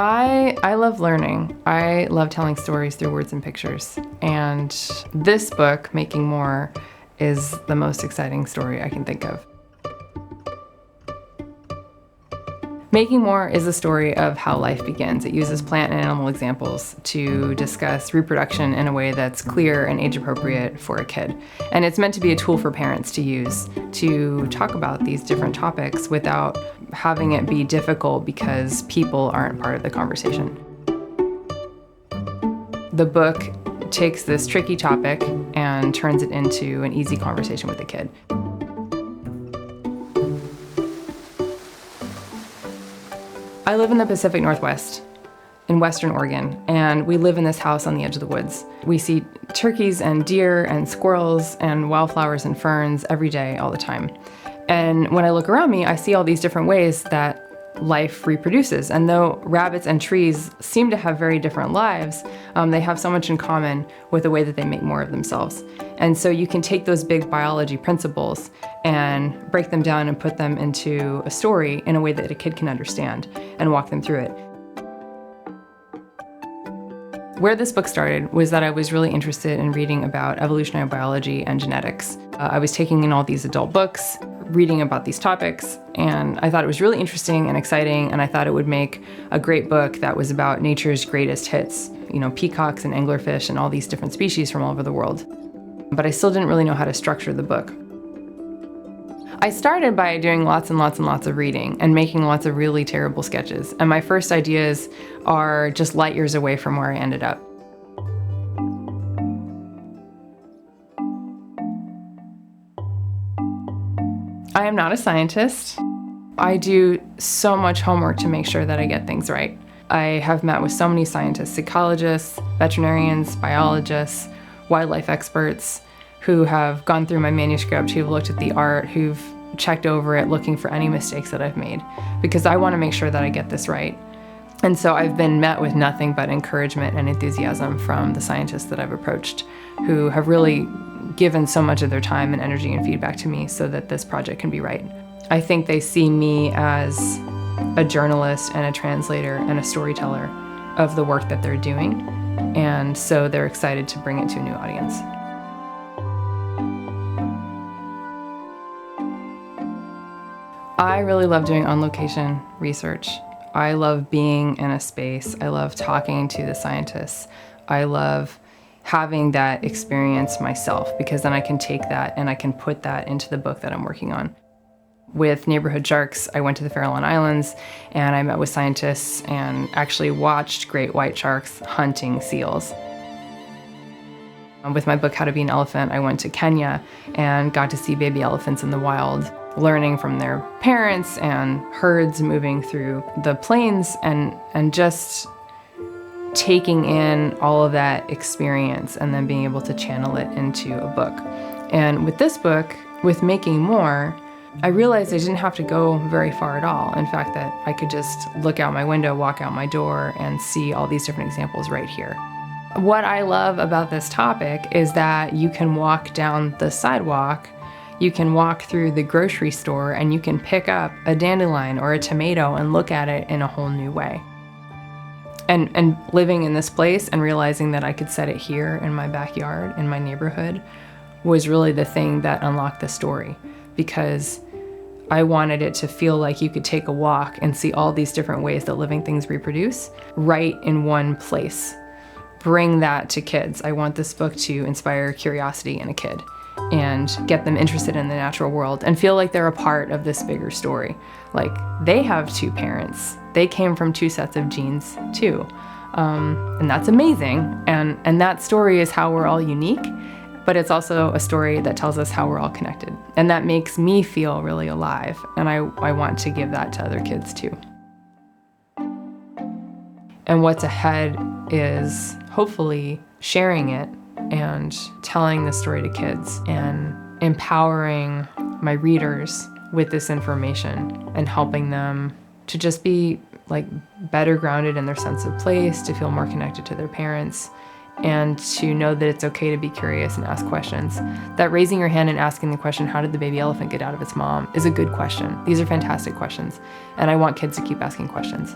I love learning. I love telling stories through words and pictures. And this book, Making More, is the most exciting story I can think of. Making More is a story of how life begins. It uses plant and animal examples to discuss reproduction in a way that's clear and age-appropriate for a kid. And it's meant to be a tool for parents to use to talk about these different topics without having it be difficult because people aren't part of the conversation. The book takes this tricky topic and turns it into an easy conversation with a kid. I live in the Pacific Northwest in Western Oregon, and we live in this house on the edge of the woods. We see turkeys and deer and squirrels and wildflowers and ferns every day, all the time. And when I look around me, I see all these different ways that life reproduces. And though rabbits and trees seem to have very different lives, they have so much in common with the way that they make more of themselves. And so you can take those big biology principles and break them down and put them into a story in a way that a kid can understand and walk them through it. Where this book started was that I was really interested in reading about evolutionary biology and genetics. I was taking in all these adult books, reading about these topics, and I thought it was really interesting and exciting, and I thought it would make a great book that was about nature's greatest hits, peacocks and anglerfish and all these different species from all over the world. But I still didn't really know how to structure the book. I started by doing lots and lots and lots of reading and making lots of really terrible sketches, and my first ideas are just light years away from where I ended up. I am not a scientist. I do so much homework to make sure that I get things right. I have met with so many scientists, psychologists, veterinarians, biologists, wildlife experts who have gone through my manuscript, who've looked at the art, who've checked over it looking for any mistakes that I've made, because I want to make sure that I get this right. And so I've been met with nothing but encouragement and enthusiasm from the scientists that I've approached, who have really given so much of their time and energy and feedback to me so that this project can be right. I think they see me as a journalist and a translator and a storyteller of the work that they're doing, and so they're excited to bring it to a new audience. I really love doing on-location research. I love being in a space. I love talking to the scientists. I love having that experience myself, because then I can take that and I can put that into the book that I'm working on. With Neighborhood Sharks, I went to the Farallon Islands and I met with scientists and actually watched great white sharks hunting seals. With my book, How to Be an Elephant, I went to Kenya and got to see baby elephants in the wild, learning from their parents and herds moving through the plains and just taking in all of that experience and then being able to channel it into a book. And with this book, with Making More, I realized I didn't have to go very far at all. In fact, that I could just look out my window, walk out my door, and see all these different examples right here. What I love about this topic is that you can walk down the sidewalk, you can walk through the grocery store, and you can pick up a dandelion or a tomato and look at it in a whole new way. And living in this place and realizing that I could set it here in my backyard, in my neighborhood, was really the thing that unlocked the story, because I wanted it to feel like you could take a walk and see all these different ways that living things reproduce right in one place. Bring that to kids. I want this book to inspire curiosity in a kid and get them interested in the natural world and feel like they're a part of this bigger story. Like, they have two parents. They came from two sets of genes too. And that's amazing. And that story is how we're all unique, but it's also a story that tells us how we're all connected. And that makes me feel really alive. And I want to give that to other kids too. And what's ahead is hopefully sharing it and telling the story to kids and empowering my readers with this information and helping them to just be better grounded in their sense of place, to feel more connected to their parents, and to know that it's okay to be curious and ask questions. That raising your hand and asking the question, how did the baby elephant get out of its mom, is a good question. These are fantastic questions, and I want kids to keep asking questions.